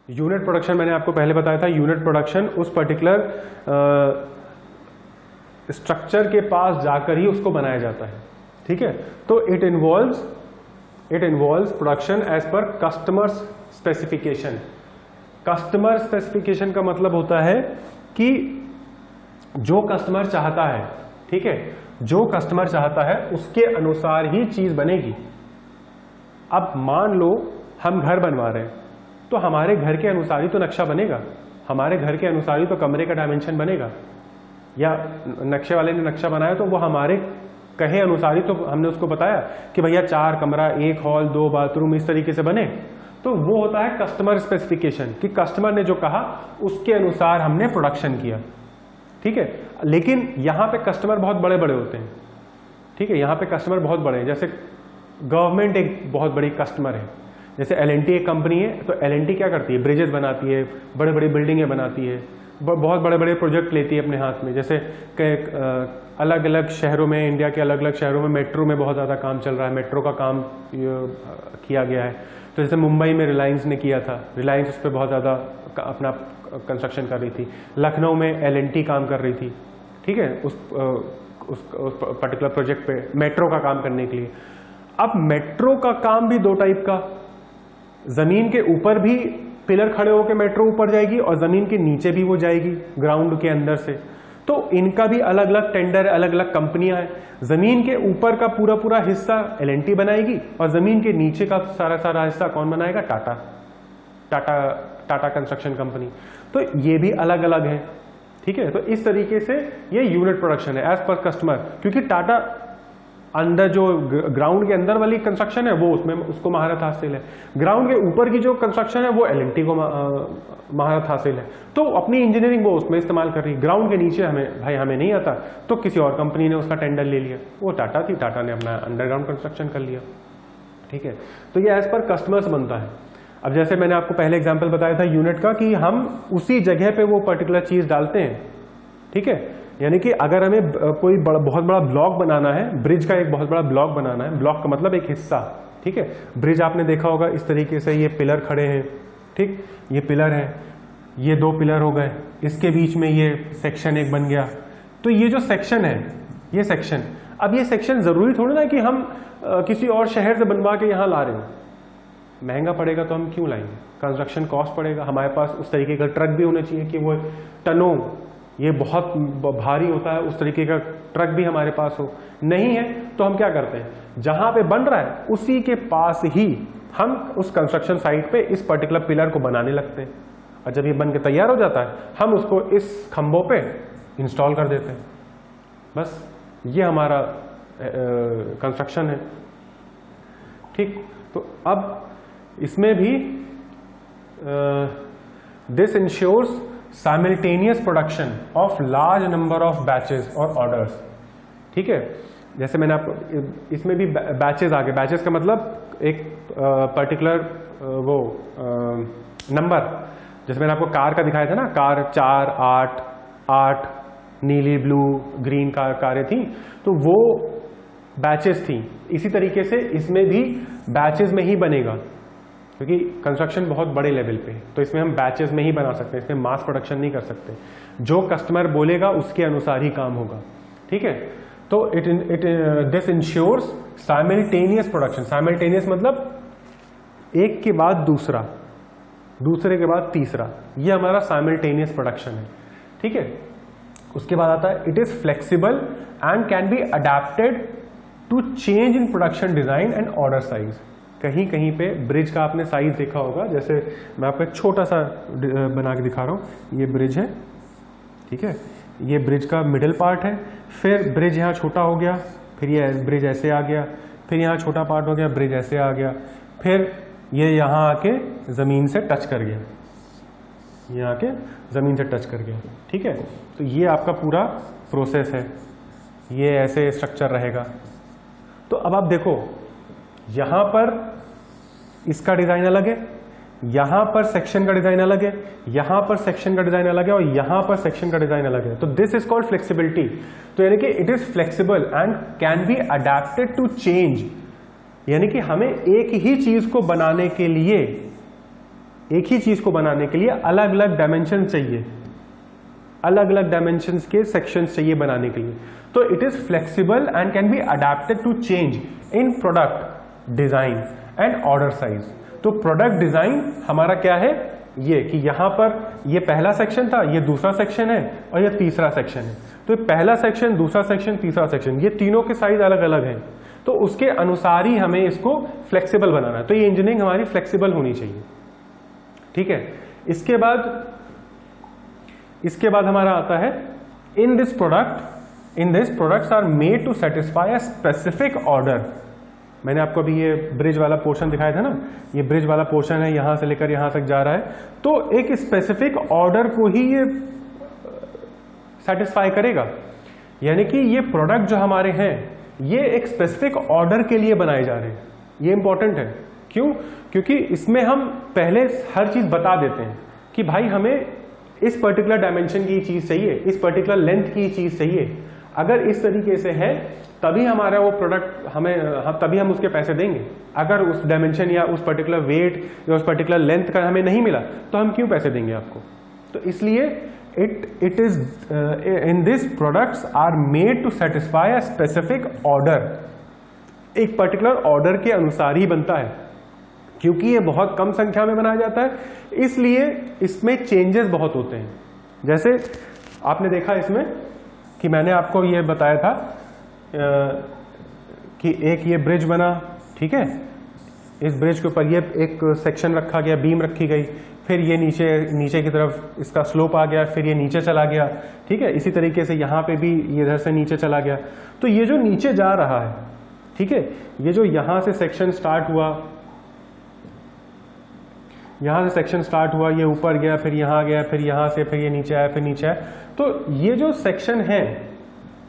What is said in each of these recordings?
Unit production मैंने आपको पहले बताया था, यूनिट प्रोडक्शन उस पर्टिकुलर स्ट्रक्चर के पास जाकर ही उसको बनाया जाता है, ठीक है। तो it involves production as per customers specification. Customer specification का मतलब होता है कि जो कस्टमर चाहता है, ठीक है, जो कस्टमर चाहता है उसके अनुसार ही चीज बनेगी। अब मान लो हम घर बनवा रहे हैं, तो हमारे घर के अनुसार ही तो नक्शा बनेगा, हमारे घर के अनुसार ही तो कमरे का डायमेंशन बनेगा, या नक्शे वाले ने नक्शा बनाया तो वो हमारे कहे अनुसार ही तो हमने उसको बताया कि भैया 4 कमरा, 1 हॉल, 2 बाथरूम, इस तरीके से बने। तो वो होता है कस्टमर स्पेसिफिकेशन, कि कस्टमर ने जो कहा उसके अनुसार हमने प्रोडक्शन किया, ठीक है। लेकिन यहां पे कस्टमर बहुत बड़े बड़े होते हैं, ठीक है, यहां पे कस्टमर बहुत बड़े हैं। जैसे गवर्नमेंट एक बहुत बड़ी कस्टमर है, जैसे L&T एक कंपनी है, तो L&T क्या करती है, ब्रिजेस बनाती है, बड़े बड़ी बिल्डिंगें बनाती है, बहुत बड़े बड़े प्रोजेक्ट लेती है अपने हाथ में। जैसे अलग अलग शहरों में, इंडिया के अलग अलग शहरों में मेट्रो में बहुत ज़्यादा काम चल रहा है, मेट्रो का काम किया गया है। तो जैसे मुंबई में रिलायंस ने किया था, रिलायंस उस पर बहुत ज़्यादा अपना कंस्ट्रक्शन कर रही थी। लखनऊ में L&T काम कर रही थी, ठीक है, उस पर्टिकुलर प्रोजेक्ट पे मेट्रो का काम करने के लिए। अब मेट्रो का काम भी 2 टाइप का, जमीन के ऊपर भी पिलर खड़े होकर मेट्रो ऊपर जाएगी और जमीन के नीचे भी वो जाएगी ग्राउंड के अंदर से। तो इनका भी अलग अलग टेंडर, अलग अलग कंपनियां हैं। जमीन के ऊपर का पूरा पूरा हिस्सा L&T बनाएगी और जमीन के नीचे का सारा हिस्सा कौन बनाएगा, टाटा कंस्ट्रक्शन कंपनी। तो ये भी अलग अलग है, ठीक है। तो इस तरीके से ये यूनिट प्रोडक्शन है एज पर कस्टमर, क्योंकि टाटा अंदर जो ग्राउंड के अंदर वाली कंस्ट्रक्शन है वो उसमें उसको महारत हासिल है, ग्राउंड के ऊपर की जो कंस्ट्रक्शन है वो L&T को महारत हासिल है। तो अपनी इंजीनियरिंग वो उसमें इस्तेमाल कर रही है। ग्राउंड के नीचे हमें नहीं आता, तो किसी और कंपनी ने उसका टेंडर ले लिया, वो टाटा थी, टाटा ने अपना अंडरग्राउंड कंस्ट्रक्शन कर लिया, ठीक है। तो ये एज पर कस्टमर्स बनता है। अब जैसे मैंने आपको पहले एग्जाम्पल बताया था यूनिट का, कि हम उसी जगह पे वो पर्टिकुलर चीज डालते हैं, ठीक है। यानी कि अगर हमें कोई बहुत बड़ा ब्लॉक बनाना है, ब्रिज का एक बहुत बड़ा ब्लॉक बनाना है, ब्लॉक का मतलब एक हिस्सा, ठीक है। ब्रिज आपने देखा होगा इस तरीके से, ये पिलर खड़े हैं, ठीक, ये पिलर है, ये 2 पिलर हो गए, इसके बीच में ये सेक्शन एक बन गया। तो ये जो सेक्शन है, ये सेक्शन, अब ये सेक्शन जरूरी थोड़ी ना कि हम किसी और शहर से बनवा के यहाँ ला रहे हो, महंगा पड़ेगा तो हम क्यों लाएंगे, कंस्ट्रक्शन कॉस्ट पड़ेगा। हमारे पास उस तरीके का ट्रक भी होना चाहिए कि वो टनों, ये बहुत भारी होता है, उस तरीके का ट्रक भी हमारे पास हो। नहीं है तो हम क्या करते हैं, जहां पे बन रहा है उसी के पास ही हम उस कंस्ट्रक्शन साइट पे इस पर्टिकुलर पिलर को बनाने लगते हैं, और जब ये बन के तैयार हो जाता है हम उसको इस खंभों पे इंस्टॉल कर देते हैं। बस ये हमारा कंस्ट्रक्शन है, ठीक। तो अब इसमें भी this ensures simultaneous production of large number of batches और ऑर्डर्स, ठीक है। जैसे मैंने आपको इसमें भी बैचेस आगे, बैचेस का मतलब एक पर्टिकुलर वो नंबर, जैसे मैंने आपको कार का दिखाया था ना, कार 4, 8 नीली, ब्लू, ग्रीन कारें थी, तो वो बैचेस थी। इसी तरीके से इसमें भी बैचेस में ही बनेगा, क्योंकि कंस्ट्रक्शन बहुत बड़े लेवल पे, तो इसमें हम बैचेस में ही बना सकते हैं, इसमें मास प्रोडक्शन नहीं कर सकते। जो कस्टमर बोलेगा उसके अनुसार ही काम होगा, ठीक है। तो this ensures simultaneous production. Simultaneous मतलब एक के बाद दूसरा, दूसरे के बाद तीसरा, ये हमारा साइमल्टेनियस प्रोडक्शन है, ठीक है। उसके बाद आता है it is flexible and can be adapted to change in production design and order size. कहीं कहीं पे ब्रिज का आपने साइज देखा होगा, जैसे मैं आपको एक छोटा सा बना के दिखा रहा हूँ। ये ब्रिज है, ठीक है, ये ब्रिज का मिडिल पार्ट है, फिर ब्रिज यहाँ छोटा हो गया, फिर ये ब्रिज ऐसे आ गया, फिर यहाँ छोटा पार्ट हो गया, ब्रिज ऐसे आ गया, फिर ये यहाँ आके ज़मीन से टच कर गया, यहाँ आके ज़मीन से टच कर गया, ठीक है। तो ये आपका पूरा प्रोसेस है, ये ऐसे स्ट्रक्चर रहेगा। तो अब आप देखो, यहाँ पर इसका डिज़ाइन अलग है, यहाँ पर सेक्शन का डिज़ाइन अलग है, यहाँ पर सेक्शन का डिज़ाइन अलग है, और यहाँ पर सेक्शन का डिज़ाइन अलग है। तो दिस इज कॉल्ड फ्लेक्सिबिलिटी। तो यानी कि it is flexible and can be adapted to change, यानी कि हमें एक ही चीज़ को बनाने के लिए एक ही चीज को बनाने के लिए अलग अलग डायमेंशन चाहिए, अलग अलग डायमेंशंस के सेक्शंस चाहिए बनाने के लिए। तो it is flexible and can be adapted to change in product design and order size. तो प्रोडक्ट डिजाइन हमारा क्या है, ये कि यहां पर ये पहला सेक्शन था, ये दूसरा सेक्शन है और ये तीसरा सेक्शन है। तो पहला सेक्शन, दूसरा सेक्शन, तीसरा सेक्शन, ये तीनों के साइज अलग अलग हैं, तो उसके अनुसार ही हमें इसको फ्लेक्सिबल बनाना है। तो ये इंजीनियरिंग हमारी फ्लेक्सिबल होनी चाहिए, ठीक है। इसके बाद हमारा आता है in this products are made to satisfy a specific order. मैंने आपको अभी ये ब्रिज वाला पोर्शन दिखाया था ना, ये ब्रिज वाला पोर्शन है, यहां से लेकर यहां तक जा रहा है। तो एक स्पेसिफिक ऑर्डर को ही ये सेटिस्फाई करेगा, यानी कि ये प्रोडक्ट जो हमारे हैं ये एक स्पेसिफिक ऑर्डर के लिए बनाए जा रहे हैं। ये इंपॉर्टेंट है, क्यों? क्योंकि इसमें हम पहले हर चीज बता देते हैं कि भाई हमें इस पर्टिकुलर डायमेंशन की चीज चाहिए, इस पर्टिकुलर लेंथ की चीज चाहिए। अगर इस तरीके से है तभी हमारा वो प्रोडक्ट तभी हम उसके पैसे देंगे। अगर उस डायमेंशन या उस पर्टिकुलर वेट या उस पर्टिकुलर लेंथ का हमें नहीं मिला तो हम क्यों पैसे देंगे आपको? तो इसलिए it is in this products are made to satisfy a specific order, एक पर्टिकुलर ऑर्डर के अनुसार ही बनता है। क्योंकि ये बहुत कम संख्या में बनाया जाता है इसलिए इसमें चेंजेस बहुत होते हैं। जैसे आपने देखा इसमें कि मैंने आपको ये बताया था कि एक ये ब्रिज बना, ठीक है, इस ब्रिज के ऊपर ये एक सेक्शन रखा गया, बीम रखी गई, फिर ये नीचे की तरफ इसका स्लोप आ गया, फिर ये नीचे चला गया, ठीक है। इसी तरीके से यहाँ पे भी ये इधर से नीचे चला गया। तो ये जो नीचे जा रहा है, ठीक है, ये जो यहाँ से सेक्शन स्टार्ट हुआ, यहाँ से सेक्शन स्टार्ट हुआ, ये ऊपर गया, फिर यहाँ गया, फिर यहाँ से फिर ये नीचे आया, फिर नीचे आया। तो ये जो सेक्शन है,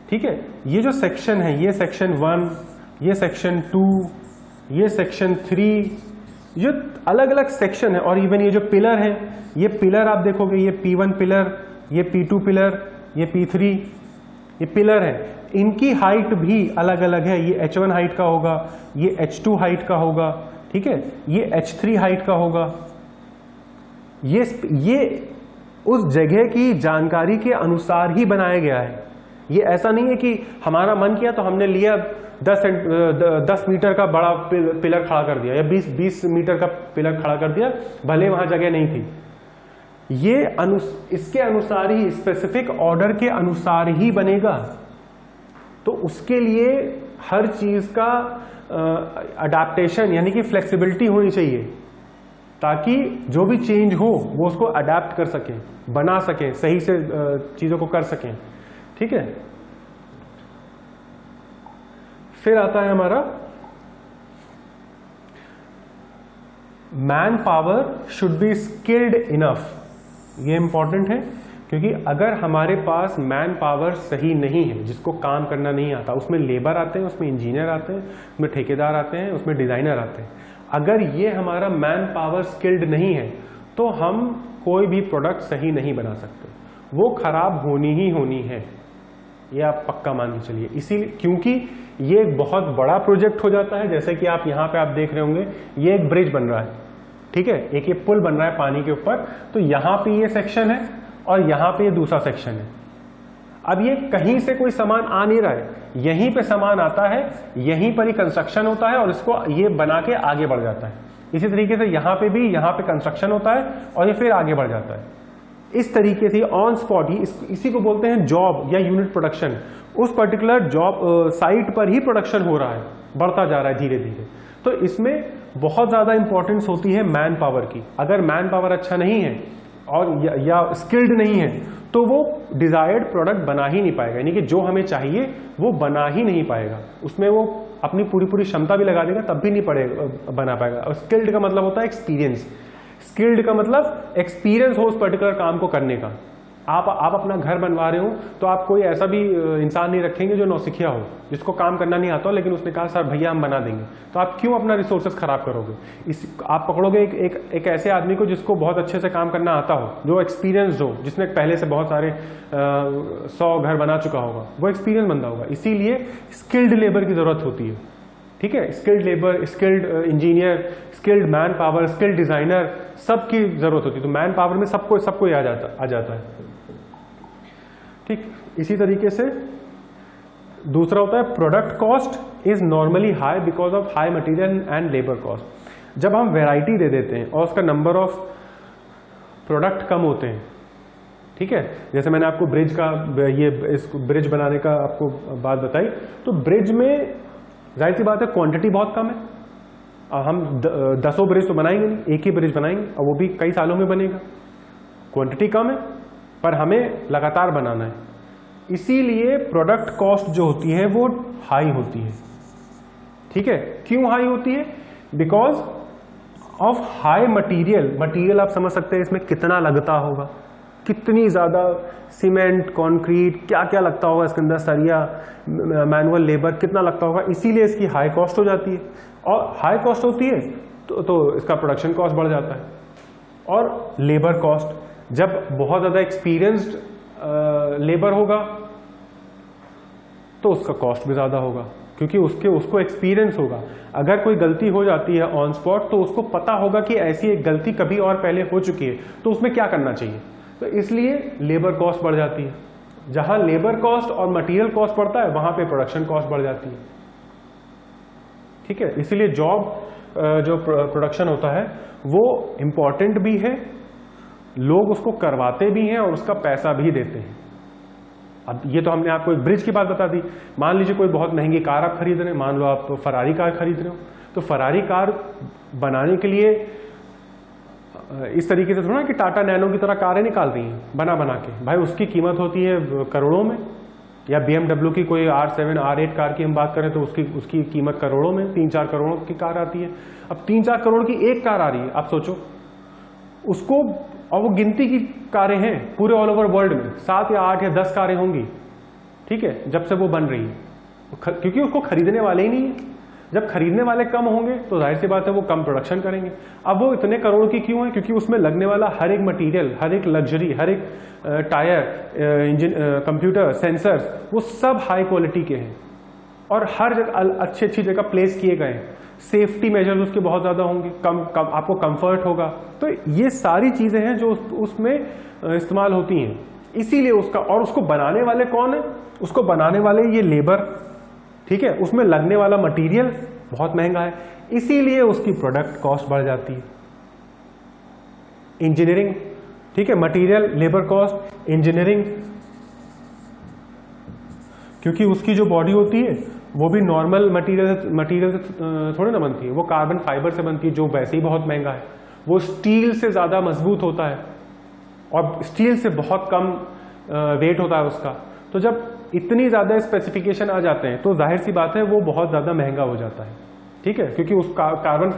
ठीक है, ये जो सेक्शन है, ये सेक्शन 1, ये सेक्शन 2, ये सेक्शन 3, ये अलग अलग सेक्शन है। और इवन ये जो पिलर है, ये पिलर आप देखोगे, ये P1 पिलर, ये P2 पिलर, ये P3, ये पिलर है, इनकी हाइट भी अलग अलग है। ये H1 हाइट का होगा, ये H2 हाइट का होगा, ठीक है, ये H3 हाइट का होगा। ये उस जगह की जानकारी के अनुसार ही बनाया गया है। ये ऐसा नहीं है कि हमारा मन किया तो हमने लिया 10 मीटर का बड़ा पिलर खड़ा कर दिया या 20 मीटर का पिलर खड़ा कर दिया, भले वहां जगह नहीं थी। ये इसके अनुसार ही, स्पेसिफिक ऑर्डर के अनुसार ही बनेगा। तो उसके लिए हर चीज का अडेप्टेशन यानी कि फ्लेक्सिबिलिटी होनी चाहिए, ताकि जो भी चेंज हो वो उसको अडेप्ट कर सकें, बना सकें, सही से चीजों को कर सकें, ठीक है। फिर आता है हमारा man power should be skilled enough. ये इंपॉर्टेंट है क्योंकि अगर हमारे पास मैन पावर सही नहीं है, जिसको काम करना नहीं आता, उसमें लेबर आते हैं, उसमें इंजीनियर आते हैं, उसमें ठेकेदार आते हैं, उसमें डिजाइनर आते हैं, अगर ये हमारा मैन पावर स्किल्ड नहीं है तो हम कोई भी प्रोडक्ट सही नहीं बना सकते, वो खराब होनी ही होनी है। ये आप पक्का मान के चलिए। इसीलिए क्योंकि ये एक बहुत बड़ा प्रोजेक्ट हो जाता है। जैसे कि आप यहाँ पे आप देख रहे होंगे, ये एक ब्रिज बन रहा है, ठीक है, एक ये पुल बन रहा है पानी के ऊपर। तो यहाँ पे ये सेक्शन है और यहाँ पे ये दूसरा सेक्शन है। अब ये कहीं से कोई सामान आ नहीं रहा है, यहीं पे सामान आता है, यहीं पर ही कंस्ट्रक्शन होता है और इसको ये बना के आगे बढ़ जाता है। इसी तरीके से यहाँ पे भी, यहाँ पे कंस्ट्रक्शन होता है और ये फिर आगे बढ़ जाता है। इस तरीके से ऑन स्पॉट ही इसी को बोलते हैं जॉब या यूनिट प्रोडक्शन। उस पर्टिकुलर जॉब साइट पर ही प्रोडक्शन हो रहा है, बढ़ता जा रहा है धीरे धीरे। तो इसमें बहुत ज्यादा इंपॉर्टेंस होती है मैन पावर की। अगर मैन पावर अच्छा नहीं है और या स्किल्ड नहीं है तो वो डिजायर्ड प्रोडक्ट बना ही नहीं पाएगा, यानी कि जो हमें चाहिए वो बना ही नहीं पाएगा। उसमें वो अपनी पूरी क्षमता भी लगा देगा तब भी नहीं बना पाएगा। और स्किल्ड का मतलब होता है एक्सपीरियंस। स्किल्ड का मतलब एक्सपीरियंस हो उस पर्टिकुलर काम को करने का। आप अपना घर बनवा रहे हो तो आप कोई ऐसा भी इंसान नहीं रखेंगे जो नौसिखिया हो, जिसको काम करना नहीं आता हो, लेकिन उसने कहा सर भैया हम बना देंगे। तो आप क्यों अपना रिसोर्सेज खराब करोगे? आप पकड़ोगे एक ऐसे आदमी को जिसको बहुत अच्छे से काम करना आता हो, जो एक्सपीरियंस हो, जिसने पहले से बहुत सारे 100 घर बना चुका होगा, वो एक्सपीरियंस बंदा होगा। इसीलिए स्किल्ड लेबर की जरूरत होती है, ठीक है, skilled labour, skilled engineer, skilled man power, skilled designer, सबकी जरूरत होती है। तो मैन पावर में सबको आ जाता है। ठीक, इसी तरीके से दूसरा होता है product cost is normally high because of high material and labour cost. जब हम वैरायटी दे देते हैं और उसका नंबर ऑफ प्रोडक्ट कम होते हैं, ठीक है, जैसे मैंने आपको ब्रिज का इस ब्रिज बनाने का आपको बात बताई, तो ब्रिज में जाहिर सी बात है क्वांटिटी बहुत कम है। हम 10 ब्रिज तो बनाएंगे नहीं, एक ही ब्रिज बनाएंगे और वो भी कई सालों में बनेगा। क्वांटिटी कम है पर हमें लगातार बनाना है, इसीलिए प्रोडक्ट कॉस्ट जो होती है वो हाई होती है। ठीक है, क्यों हाई होती है? बिकॉज ऑफ हाई मटीरियल आप समझ सकते हैं इसमें कितना लगता होगा, कितनी ज्यादा सीमेंट, कंक्रीट, क्या क्या लगता होगा इसके अंदर, सरिया, मैनुअल लेबर कितना लगता होगा, इसीलिए इसकी हाई कॉस्ट हो जाती है। और हाई कॉस्ट होती है तो इसका प्रोडक्शन कॉस्ट बढ़ जाता है। और लेबर कॉस्ट, जब बहुत ज्यादा एक्सपीरियंस्ड लेबर होगा तो उसका कॉस्ट भी ज्यादा होगा, क्योंकि उसको एक्सपीरियंस होगा। अगर कोई गलती हो जाती है ऑन स्पॉट तो उसको पता होगा कि ऐसी एक गलती कभी और पहले हो चुकी है, तो उसमें क्या करना चाहिए। तो इसलिए लेबर कॉस्ट बढ़ जाती है। जहां लेबर कॉस्ट और मटेरियल कॉस्ट बढ़ता है वहां पे प्रोडक्शन कॉस्ट बढ़ जाती है। ठीक है, इसीलिए जो प्रोडक्शन होता है वो इंपॉर्टेंट भी है, लोग उसको करवाते भी हैं और उसका पैसा भी देते हैं। अब ये तो हमने आपको एक ब्रिज की बात बता दी। मान लीजिए कोई बहुत महंगी कार आप खरीद रहे हैं, मान लो आप फरारी कार खरीद रहे हो, तो फरारी कार बनाने के लिए इस तरीके से थोड़ा कि टाटा नैनो की तरह कारें निकाल रही हैं बना के, भाई उसकी कीमत होती है करोड़ों में। या BMW की कोई R7 R8 कार की हम बात करें तो उसकी कीमत करोड़ों में, 3-4 करोड़ की कार आती है। अब 3-4 करोड़ की एक कार आ रही है, आप सोचो उसको, और वो गिनती की कारें हैं पूरे ऑल ओवर वर्ल्ड में, 7 या 8 या 10 कारें होंगी, ठीक है, जब से वो बन रही है, क्योंकि उसको खरीदने वाले ही नहीं है। जब खरीदने वाले कम होंगे तो जाहिर सी बात है वो कम प्रोडक्शन करेंगे। अब वो इतने करोड़ की क्यों है? क्योंकि उसमें लगने वाला हर एक मटेरियल, हर एक लग्जरी, हर एक टायर, इंजन, कंप्यूटर, सेंसर्स, वो सब हाई क्वालिटी के हैं और हर जगह अच्छी जगह प्लेस किए गए हैं। सेफ्टी मेजर्स उसके बहुत ज्यादा होंगे, आपको कंफर्ट होगा। तो ये सारी चीजें हैं जो उसमें इस्तेमाल होती हैं। इसीलिए उसको बनाने वाले कौन है? उसको बनाने वाले ये लेबर, ठीक है, उसमें लगने वाला मटेरियल बहुत महंगा है, इसीलिए उसकी प्रोडक्ट कॉस्ट बढ़ जाती है। इंजीनियरिंग, ठीक है, मटेरियल, लेबर कॉस्ट, इंजीनियरिंग, क्योंकि उसकी जो बॉडी होती है वो भी नॉर्मल मटेरियल से थोड़ी ना बनती है, वो कार्बन फाइबर से बनती है जो वैसे ही बहुत महंगा है। वो स्टील से ज्यादा मजबूत होता है और स्टील से बहुत कम वेट होता है उसका। तो जब इतनी ज्यादा स्पेसिफिकेशन आ जाते हैं तो जाहिर सी बात है वो बहुत ज्यादा महंगा हो जाता है। ठीक है, क्योंकि उस कार्बन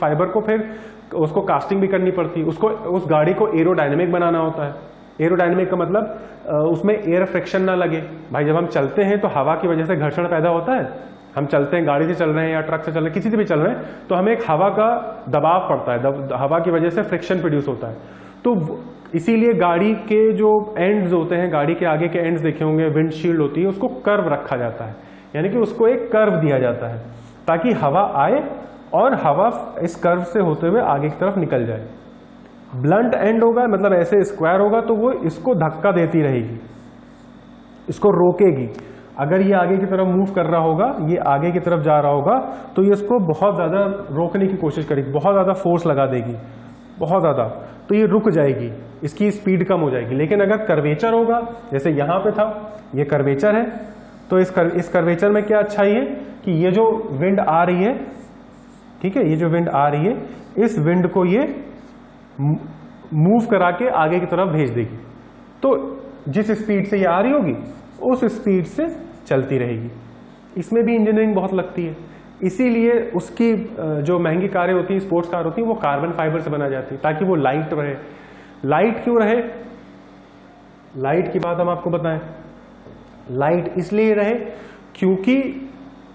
फाइबर को फिर उसको कास्टिंग भी करनी पड़ती है, उस गाड़ी को एरोडायनेमिक बनाना होता है। एरोडायनेमिक का मतलब उसमें एयर फ्रिक्शन ना लगे। भाई जब हम चलते हैं तो हवा की वजह से घर्षण पैदा होता है। हम चलते हैं, गाड़ी से चल रहे हैं या ट्रक से चल रहे हैं, किसी से भी चल रहे हैं, तो हमें एक हवा का दबाव पड़ता है, हवा की वजह से फ्रिक्शन प्रोड्यूस होता है। तो इसीलिए गाड़ी के जो एंड्स होते हैं, गाड़ी के आगे के एंड्स देखे होंगे, विंडशील्ड होती है, उसको कर्व रखा जाता है, यानी कि उसको एक कर्व दिया जाता है ताकि हवा आए और हवा इस कर्व से होते हुए आगे की तरफ निकल जाए। ब्लंट एंड होगा, मतलब ऐसे स्क्वायर होगा, तो वो इसको धक्का देती रहेगी, इसको रोकेगी। अगर ये आगे की तरफ मूव कर रहा होगा, ये आगे की तरफ जा रहा होगा, तो ये इसको बहुत ज्यादा रोकने की कोशिश करेगी, बहुत ज्यादा फोर्स लगा देगी, बहुत ज्यादा, तो ये रुक जाएगी, इसकी स्पीड कम हो जाएगी। लेकिन अगर कर्वेचर होगा, जैसे यहां पे था, ये कर्वेचर है, तो इस कर्वेचर में क्या अच्छाई है कि ये जो विंड आ रही है, ठीक है, ये जो विंड आ रही है, इस विंड को ये मूव करा के आगे की तरफ भेज देगी। तो जिस स्पीड से ये आ रही होगी उस स्पीड से चलती रहेगी। इसमें भी इंजीनियरिंग बहुत लगती है, इसीलिए उसकी जो महंगी कारें होती हैं, स्पोर्ट्स कार होती हैं, वो कार्बन फाइबर से बना जाती है ताकि वो लाइट रहे। लाइट क्यों रहे? लाइट की बात हम आपको बताएं। लाइट इसलिए रहे क्योंकि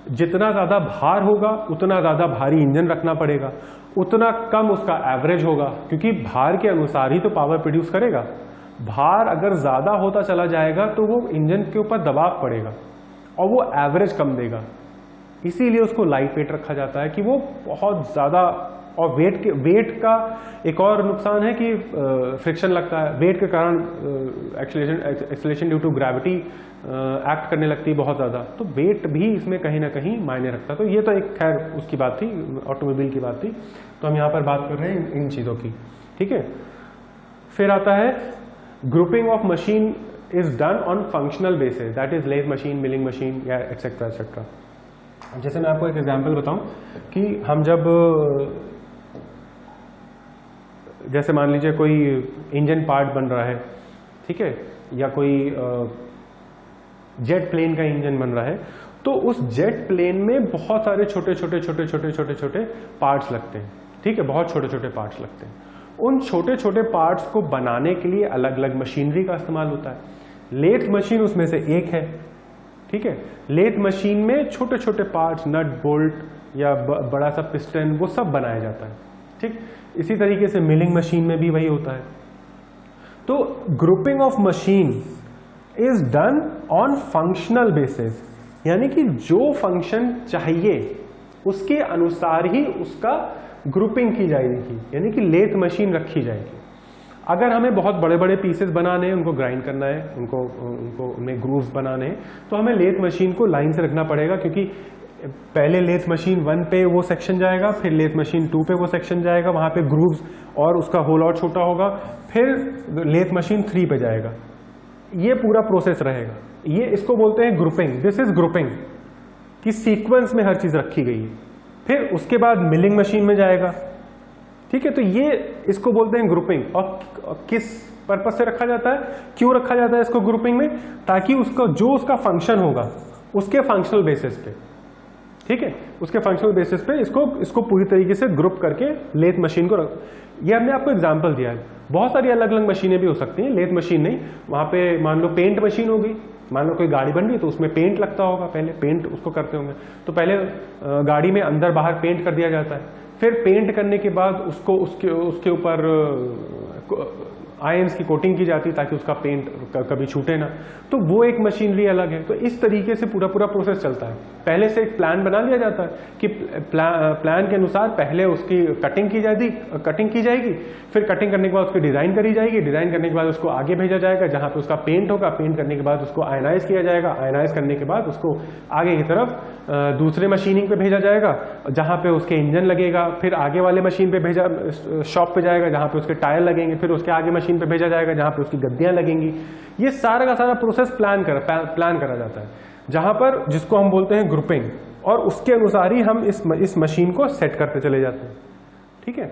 जितना ज्यादा भार होगा उतना ज्यादा भारी इंजन रखना पड़ेगा, उतना कम उसका एवरेज होगा, क्योंकि भार के अनुसार ही तो पावर प्रोड्यूस करेगा। भार अगर ज्यादा होता चला जाएगा तो वो इंजन के ऊपर दबाव पड़ेगा और वो एवरेज कम देगा। इसीलिए उसको लाइट वेट रखा जाता है कि वो बहुत ज़्यादा, और वेट का एक और नुकसान है कि फ्रिक्शन लगता है, वेट के कारण acceleration due to gravity act करने लगती है बहुत ज़्यादा, तो वेट भी इसमें कहीं ना कहीं मायने रखता है। तो ये तो एक खैर उसकी बात थी, ऑटोमोबाइल की बात थी, तो हम यहाँ पर बात कर रहे हैं इन चीज़ों की, ठीक है। फिर आता है grouping of machine is done on functional basis, that is lathe machine, milling machine या एक्सेट्रा एक्सेट्रा। जैसे मैं आपको एक एग्जांपल बताऊं कि हम जब, जैसे मान लीजिए कोई इंजन पार्ट बन रहा है, ठीक है, या कोई जेट प्लेन का इंजन बन रहा है, तो उस जेट प्लेन में बहुत सारे छोटे छोटे छोटे छोटे छोटे छोटे पार्ट्स लगते हैं, ठीक है, बहुत छोटे छोटे पार्ट्स लगते हैं। उन छोटे छोटे पार्ट्स को बनाने के लिए अलग अलग मशीनरी का इस्तेमाल होता है। लेथ मशीन उसमें से एक है, ठीक है। लेथ मशीन में छोटे छोटे पार्ट्स, नट बोल्ट या बड़ा सा पिस्टन, वो सब बनाया जाता है, ठीक। इसी तरीके से मिलिंग मशीन में भी वही होता है। तो grouping of machine is done on functional basis, यानी कि जो फंक्शन चाहिए उसके अनुसार ही उसका ग्रुपिंग की जाएगी, यानी कि लेथ मशीन रखी जाएगी। अगर हमें बहुत बड़े बड़े पीसेस बनाने हैं, उनको ग्राइंड करना है, उनको उनमें ग्रूव्स बनाने हैं, तो हमें लेथ मशीन को लाइन से रखना पड़ेगा, क्योंकि पहले लेथ मशीन 1 पे वो सेक्शन जाएगा, फिर लेथ मशीन 2 पे वो सेक्शन जाएगा, वहाँ पे ग्रूव्स और उसका होल और छोटा होगा, फिर लेथ मशीन 3 पे जाएगा। ये पूरा प्रोसेस रहेगा, ये इसको बोलते हैं ग्रुपिंग। दिस इज ग्रुपिंग, कि सीक्वेंस में हर चीज रखी गई है। फिर उसके बाद मिलिंग मशीन में जाएगा, ठीक है। तो ये इसको बोलते हैं ग्रुपिंग। और किस पर्पज से रखा जाता है, क्यों रखा जाता है इसको ग्रुपिंग में, ताकि उसका जो उसका फंक्शन होगा उसके फंक्शनल बेसिस पे, ठीक है, उसके फंक्शनल बेसिस पे इसको पूरी तरीके से ग्रुप करके लेथ मशीन को ये हमने आपको एग्जांपल दिया है। बहुत सारी अलग अलग मशीनें भी हो सकती हैं, लेथ मशीन नहीं। वहां पे मान लो पेंट मशीन होगी, मान लो कोई गाड़ी बन रही तो उसमें पेंट लगता होगा, पहले पेंट उसको करते होंगे, तो पहले गाड़ी में अंदर बाहर पेंट कर दिया जाता है, फिर पेंट करने के बाद उसको उसके ऊपर आयंस की कोटिंग की जाती है ताकि उसका पेंट कभी छूटे ना। तो वो एक मशीनरी अलग है। तो इस तरीके से पूरा प्रोसेस चलता है। पहले से एक प्लान बना लिया जाता है कि प्लान के अनुसार पहले उसकी कटिंग की जाएगी, फिर कटिंग करने के बाद उसकी डिजाइन करी जाएगी, डिजाइन करने के बाद उसको आगे भेजा जाएगा जहां पे उसका पेंट होगा, पेंट करने के बाद उसको आयनाइज किया जाएगा, आयनाइज करने के बाद उसको आगे की तरफ दूसरे मशीनिंग पे भेजा जाएगा जहां पे उसके इंजन लगेगा, फिर आगे वाले मशीन पे भेजा शॉप पे जाएगा जहां पे उसके टायर लगेंगे, फिर उसके आगे मशीन पे भेजा जाएगा जहां पे उसकी गद्दियां लगेंगी। ये सारा का सारा प्रोसेस प्लान करा जाता है, जहां पर जिसको हम बोलते हैं ग्रुपिंग, और उसके अनुसार ही हम इस मशीन को सेट करते चले जाते हैं, ठीक है।